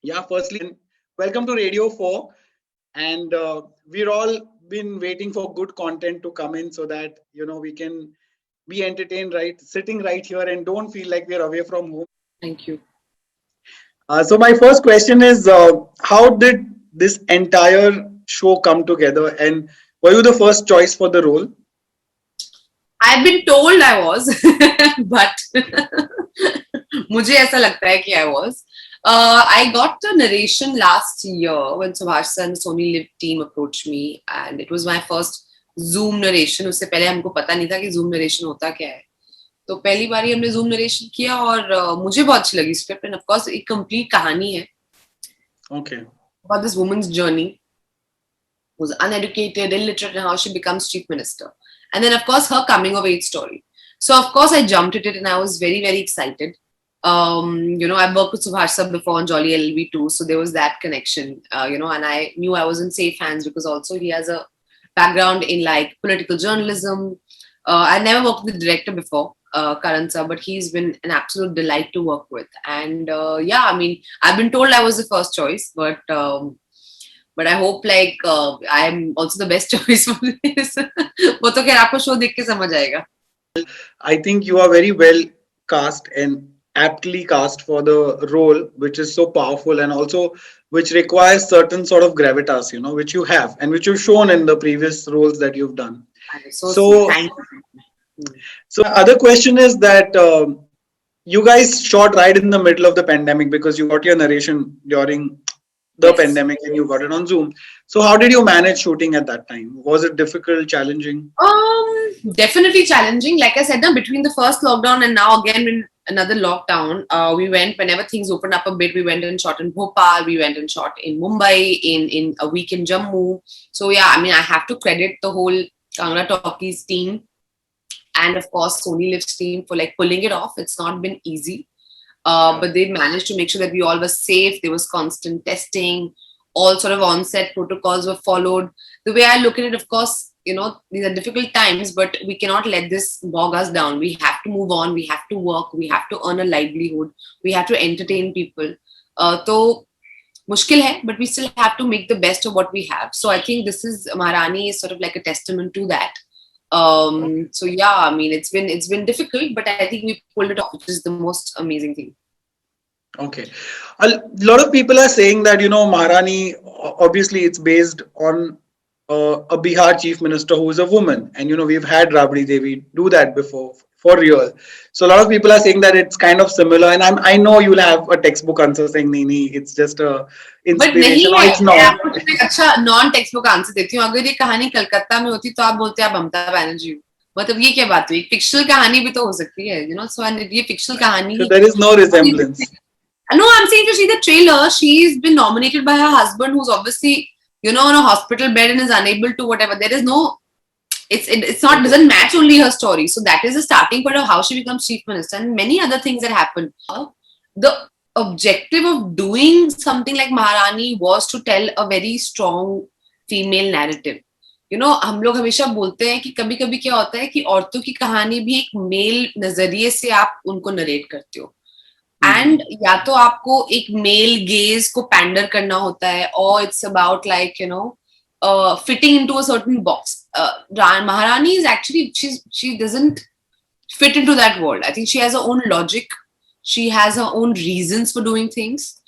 Yeah, firstly, welcome to Radio 4. And we're all been waiting for good content to come in so that, we can be entertained, right? Sitting right here and don't feel like we're away from home. Thank you. So my first question is, how did this entire show come together? And were you the first choice for the role? I've been told I was, but मुझे ऐसा लगता है कि I was. I got the narration last year when Subhash and Sony Live team approached me, and it was my first Zoom narration. उससे पहले हमको पता नहीं था कि Zoom narration होता क्या है. तो पहली बारी हमने Zoom narration किया और मुझे बहुत अच्छी लगी स्क्रिप्ट एंड ऑफ कोर्स एक कंप्लीट कहानी है. Okay. About this woman's journey, who's uneducated, illiterate, and how she becomes chief minister. And then, of course, her coming of age story. So, of course, I jumped at it and I was very, very excited. I've worked with Subhash sir before on Jolly LLB too, so there was that connection, and I knew I was in safe hands because also he has a background in like political journalism. I never worked with the director before, Karan sir, but he's been an absolute delight to work with. And I've been told I was the first choice, but I hope like I'm also the best choice for this. वो तो खैर आपको show देख के समझ आएगा. I think you are very well cast and aptly cast for the role, which is so powerful and also which requires certain sort of gravitas, which you have and which you've shown in the previous roles that you've done. So sweet. So, Thank you. so other question is that you guys shot right in the middle of the pandemic because you got your narration during the Yes. pandemic and you got it on Zoom. So how did you manage shooting at that time? Was it difficult, challenging? Definitely challenging. Like I said, now between the first lockdown and now again in another lockdown, we went whenever things opened up a bit. We went and shot in Bhopal. We went and shot in Mumbai. In a week in Jammu. So yeah, I mean, I have to credit the whole Kangra Talkies team and of course Sony Live's team for like pulling it off. It's not been easy. But they managed to make sure that we all were safe. There was constant testing. All sort of on-set protocols were followed. The way I look at it, of course, these are difficult times, but we cannot let this bog us down. We have to move on. We have to work. We have to earn a livelihood. We have to entertain people. So, mushkil hai, but we still have to make the best of what we have. So I think this is Maharani is sort of like a testament to that. So yeah, I mean, it's been difficult, but I think we pulled it off, which is the most amazing thing. Okay. A lot of people are saying that, Maharani, obviously it's based on a Bihar chief minister who is a woman. And, we've had Rabri Devi do that before for real. So a lot of people are saying that it's kind of similar. And I know you'll have a textbook answer saying, Nini, it's just a But inspiration नहीं or है. it's मैं not. आपको एक अच्छा non text book answer देती हूँ. अगर ये कहानी कलकत्ता में होती तो आप बोलते आप ममता बनर्जी हो. मतलब ये क्या बात हुई? फिक्शनल कहानी भी तो हो सकती है, so ये फिक्शनल कहानी So he. there is no resemblance. No, I'm saying if you see the trailer, she's been nominated by her husband, who's obviously, on a hospital bed and is unable to whatever. There is no, it's not, doesn't match only her story. So that is the starting point of how she becomes chief minister and many other things that happen. The objective of doing something like Maharani was to tell a very strong female narrative. हम लोग हमेशा बोलते हैं कि कभी कभी क्या होता है कि औरतों की कहानी भी एक मेल नजरिए से आप उनको नरेट करते हो. एंड या तो आपको एक मेल गेज को पैंडर करना होता है और it's about like fitting into a certain box. Maharani is actually she doesn't fit into that world. I think she has her own logic. She has her own reasons for doing things.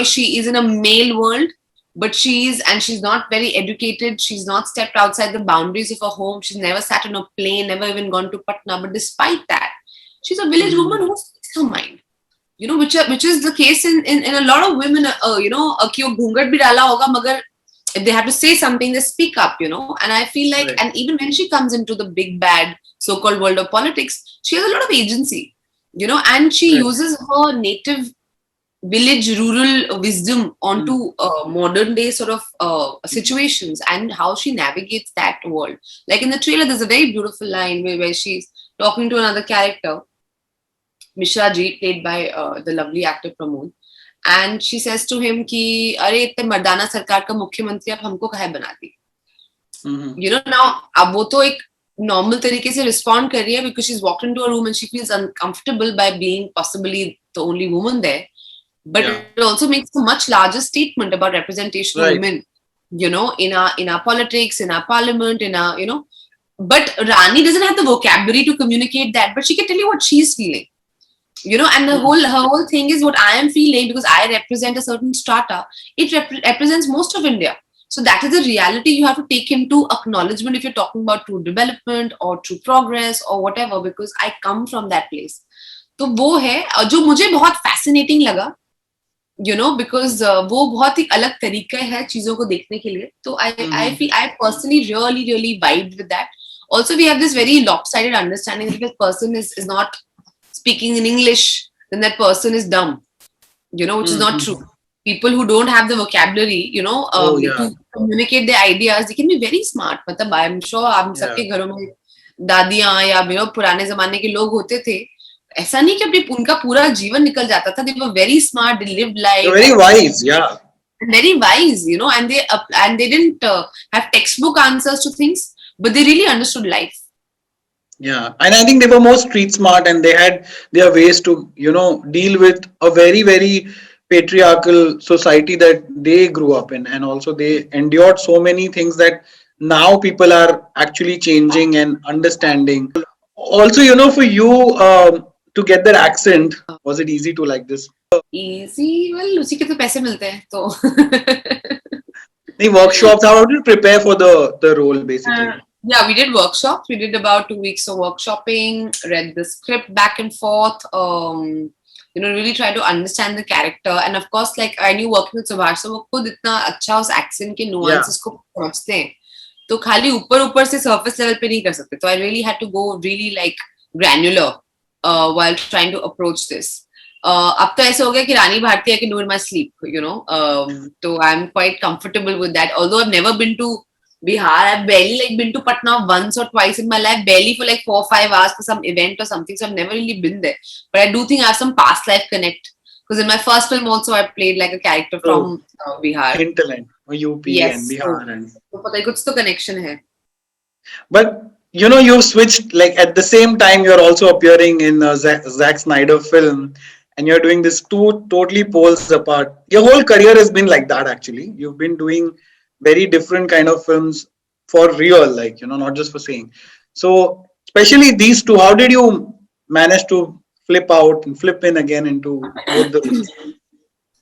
She is in a male world, but she's not very educated. She's not stepped outside the boundaries of her home. She's never sat on a plane, never even gone to Patna. But despite that, she's a village woman who speaks her mind. Which is the case in a lot of women. कि वो घूंघट भी डाला होगा, मगर if they have to say something, they speak up. And I feel like, Right. and even when she comes into the big bad so-called world of politics, she has a lot of agency. And she Right. uses her native village rural wisdom onto modern day sort of situations and how she navigates that world. Like in the trailer, there's a very beautiful line where she's talking to another character, Mishra ji, played by the lovely actor Pramod, and she says to him कि अरे इतने मर्दाना सरकार का मुख्यमंत्री आप हमको काहे बना दी. Now अब वो तो एक normal तरीके से respond कर रही है because she's walked into a room and she feels uncomfortable by being possibly the only woman there. but Yeah. it also makes a much larger statement about representation of Right. women, in our politics, in our parliament, in our, but Rani doesn't have the vocabulary to communicate that, but she can tell you what she's feeling, and her whole thing is what I am feeling, because I represent a certain strata. It represents most of India. So that is the reality you have to take into acknowledgement if you're talking about true development or true progress or whatever, because I come from that place. तो वो है जो मुझे बहुत fascinating लगा, because वो बहुत ही अलग तरीका है चीजों को देखने के लिए. तो I personally really vibed with that. Also, we have this very lopsided understanding that if a person is not speaking in English, then that person is dumb, which is not true. People who don't have the vocabulary, to communicate their ideas, they can be very smart. मतलब I'm sure आप सबके घरों में दादियाँ या पुराने जमाने के लोग होते थे, ऐसा नहीं कि उनका पूरा जीवन निकल जाता था. They were very smart, they lived life. They're very wise, yeah. Very wise, and they didn't have textbook answers to things, but they really understood life. Yeah, and I think they were more street smart, and they had their ways to deal with a very patriarchal society that they grew up in, and also they endured so many things that now people are actually changing and understanding. Also, for you to get that accent, was it easy to like this? Easy, well, उसी के तो पैसे मिलते हैं तो. The workshops, how did you prepare for the role basically? Yeah, we did workshops. We did about 2 weeks of workshopping, read the script back and forth, really try to understand the character. And of course, like I knew working with Subhash, so वो खुद इतना अच्छा उस accent के nuances को समझते हैं. तो खाली ऊपर से surface level पे नहीं कर सकते. So I really had to go really like granular while trying to approach this. अब तो ऐसे हो गया कि रानी Bharti I can do in my sleep, so I'm quite comfortable with that. Although I've never been to Bihar, I've barely been to Patna once or twice in my life, barely for 4 or 5 hours for some event or something. So I've never really been there. But I do think I have some past life connect, because in my first film also I played like a character from Bihar. Hinterland, or UP, yes, and Bihar, and so पता है कुछ तो connection है. But you've switched, like at the same time you're also appearing in a Zack Snyder film, and you're doing this two totally poles apart. Your whole career has been like that actually. You've been doing very different kind of films for real, not just for saying. So especially these two, how did you manage to flip out and flip in again into both the roles?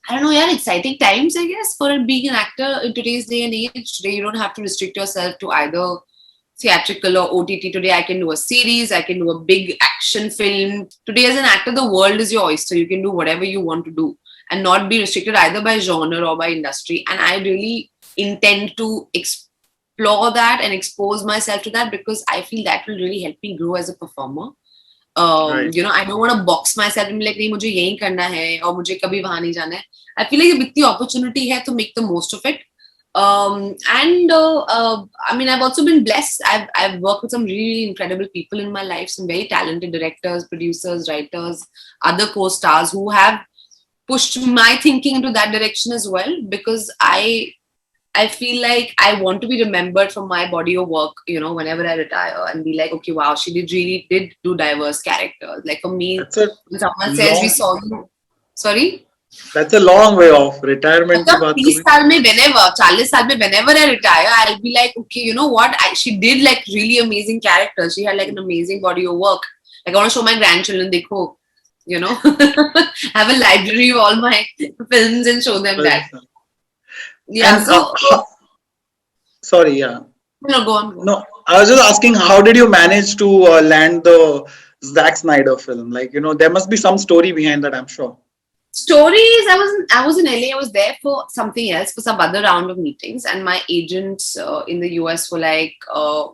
I don't know, yeah, exciting times, I guess, for being an actor in today's day and age. Today, you don't have to restrict yourself to either theatrical or OTT. Today, I can do a series, I can do a big action film. Today, as an actor, the world is your oyster. You can do whatever you want to do and not be restricted either by genre or by industry. And I really intend to explore that and expose myself to that, because I feel that will really help me grow as a performer. Right. I don't want to box myself and be like, नहीं मुझे यही करना है और मुझे कभी वहां नहीं जाना है. I feel like if the opportunity है to make the most of it. I mean, I've also been blessed. I've worked with some really incredible people in my life, some very talented directors, producers, writers, other co-stars who have pushed my thinking into that direction as well, because I feel like I want to be remembered for my body of work, whenever I retire, and be like, okay, wow, she did do diverse characters. Like for me, when someone says we saw you, sorry? That's a long way off. Retirement. 30 साल में whenever, 40 साल में whenever I retire, I'll be like, okay, you know what? She did like really amazing characters. She had like an amazing body of work. Like I want to show my grandchildren, देखो, have a library of all my films and show them that. Yeah. And, sorry, yeah. No, go on. No, I was just asking, how did you manage to land the Zack Snyder film? Like, there must be some story behind that, I'm sure. Stories, I was in LA. I was there for something else, for some other round of meetings, and my agents in the US were like,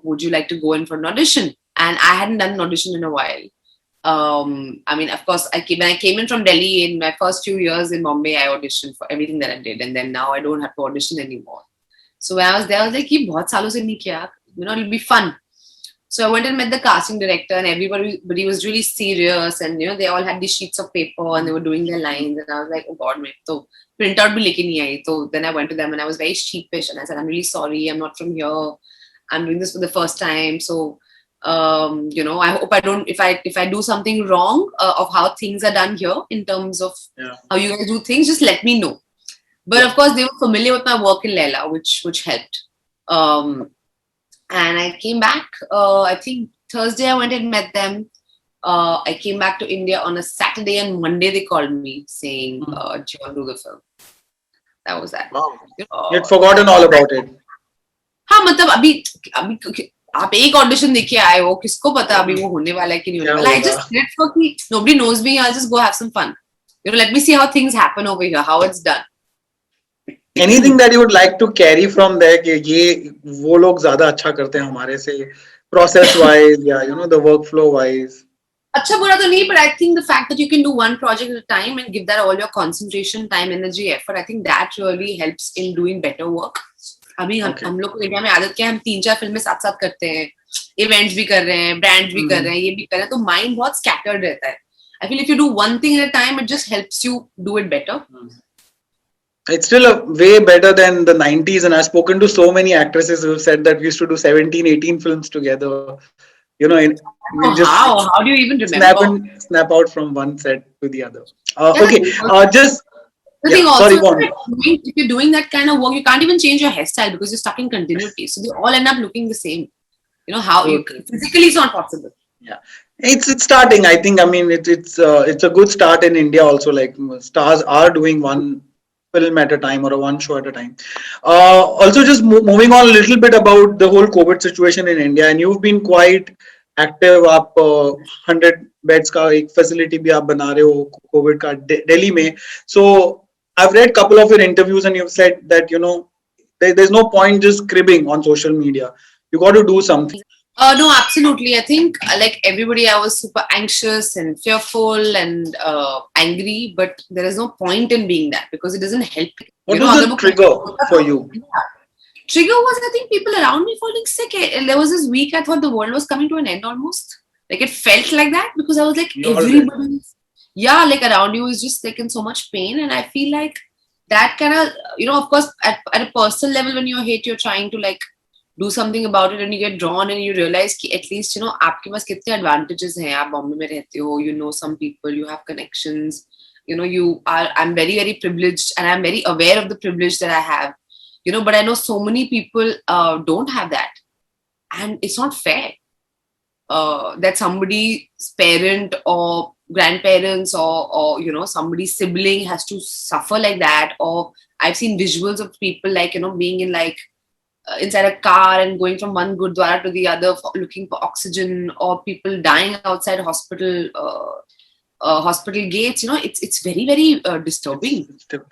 would you like to go in for an audition? And I hadn't done an audition in a while. I mean, of course, when I came in from Delhi in my first few years in Bombay, I auditioned for everything that I did, and then now I don't have to audition anymore. So when I was there, I was like, "Ye bahut saalon se nahi kiya, it'll be fun." So I went and met the casting director, and everybody was really serious, and they all had these sheets of paper and they were doing their lines, and I was like, "Oh God, main to print out bhi leke nahi aayi." So then I went to them and I was very sheepish, and I said, "I'm really sorry, I'm not from here. I'm doing this for the first time." So You know, I hope I don't, if I do something wrong of how things are done here in terms of how you guys do things, just let me know. But of course, they were familiar with my work in Leila, which helped. And I came back. I think Thursday I went and met them. I came back to India on a Saturday, and Monday they called me saying, "Do you want to do the film?" That was that. Wow. You'd forgotten all about it. हाँ मतलब अभी आप एक audition देके आए हो, किसको पता अभी वो होने वाला है कि नहीं होने वाला. I just did it for कि nobody knows me. I'll just go have some fun. You know, let me see how things happen over here, how it's done. Anything that you would like to carry from there कि ये वो लोग ज़्यादा अच्छा करते हैं हमारे से process wise या you know the workflow wise. अच्छा बुरा तो नहीं, but I think the fact that you can do one project at a time and give that all your concentration, time, energy, effort, I think that really helps in doing better work. अभी हम लोग को India में आदत क्या है, हम 3-4 फिल्में साथ साथ करते हैं, इवेंट्स भी कर रहे हैं, ब्रांड्स भी कर रहे हैं, ये भी कर रहे हैं, तो माइंड बहुत स्कैटर्ड रहता है. I feel if you do one thing at a time, it just helps you do it better. It's still a way better than the 90s, and I've spoken to so many actresses who have said that we used to do 17, 18 films together. You know, we just how do you even remember? Snap out from one set to the other. Just the thing also, if you're doing that kind of work, you can't even change your hairstyle because you're stuck in continuity. So they all end up looking the same. You know how physically it's not possible. Yeah, it's starting. I think. I mean, it's a good start in India also. Like stars are doing one film at a time or one show at a time. Also, just moving on a little bit about the whole COVID situation in India, and you've been quite active. आप 100 beds का एक facility भी आप बना रहे हो COVID का Delhi में. So I've read a couple of your interviews, and you've said that you know there's no point just cribbing on social media. You got to do something. No, absolutely. I think like everybody, I was super anxious and fearful and angry, but there is no point in being that because it doesn't help. What was the trigger for you? Trigger was, I think, people around me falling sick. There was this week I thought the world was coming to an end almost. Like it felt like that because I was like, everybody, like around you is just like in so much pain. And I feel like that kind of, you know, of course, at a personal level, when you're hit, you're trying to like do something about it and you get drawn and you realize कि at least, you know, आपके पास कितने advantages हैं, आप बॉम्बे में रहते हो, you know some people, you have connections, you know, I'm very, very privileged and I'm very aware of the privilege that I have, you know, but I know so many people don't have that. And it's not fair that somebody's parent or grandparents or, you know, somebody's sibling has to suffer like that. Or I've seen visuals of people like, you know, being in like, inside a car and going from one gurdwara to the other looking for oxygen, or people dying outside hospital gates, you know, it's very, very disturbing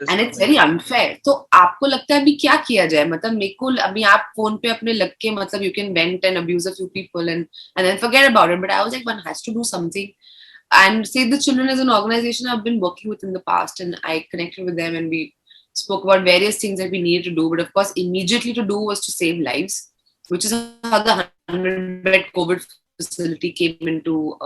and it's very unfair. So आपको लगता है अभी क्या किया जाए, मतलब मेरे को अभी आप फोन पे अपने लग के मतलब you can vent and abuse a few people and then forget about it, but I was like, one has to do something. And Save the Children is an organization I've been working with in the past, and I connected with them and we spoke about various things that we needed to do, but of course immediately to do was to save lives, which is how the 100-bed COVID facility came into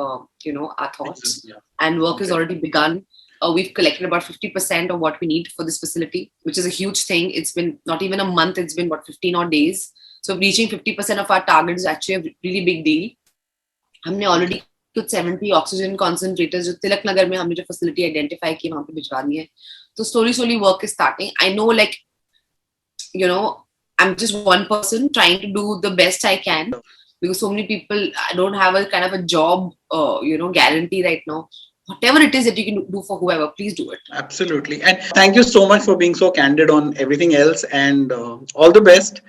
you know, our thoughts. And work has already begun. We've collected about 50% of what we need for this facility, which is a huge thing. It's been not even a month, it's been what, 15 odd days. So reaching 50% of our target is actually a really big deal. हमने already कुछ 70 oxygen concentrators जो तिलक नगर में हमने जो facility identify की वहाँ पे भिजवा दी है. So slowly work is starting. I know, like, you know, I'm just one person trying to do the best I can because so many people don't have a kind of a job, you know, guarantee right now. Whatever it is that you can do for whoever, please do it. Absolutely. And thank you so much for being so candid on everything else, and all the best.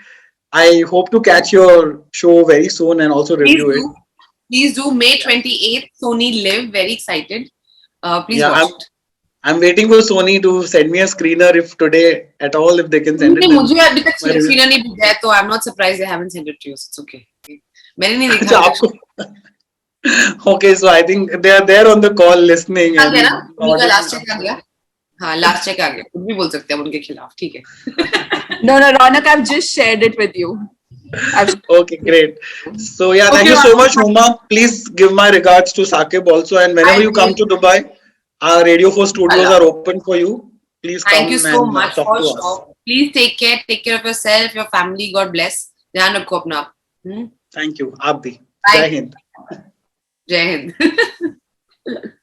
I hope to catch your show very soon and also review it. Please do. May 28th, Sony Live. Very excited. Please watch it. I'm waiting for Sony to send me a screener if today at all, if they can send it. मुझे अभी तक screener नहीं भेजा है, तो I'm not surprised they haven't sent it to you. It's okay. मैंने नहीं देखा. Okay, so I think they are there on the call listening. आ गया ना? उनका last check आ गया. हाँ, last check आ गया. कुछ भी बोल सकते हैं उनके खिलाफ, ठीक है. No, Ronak, I've just shared it with you. Okay, great. So yeah, thank you so much, Huma. Please give my regards to Saqib also, and whenever you come to Dubai, our Radio 4 studios are open for you. Please come. Thank you so and much talk for to sure. us. Please take care of yourself, your family. God bless. ध्यान रखो अपना. Thank you. आप भी. Bye. Jai Hind. Jai Hind.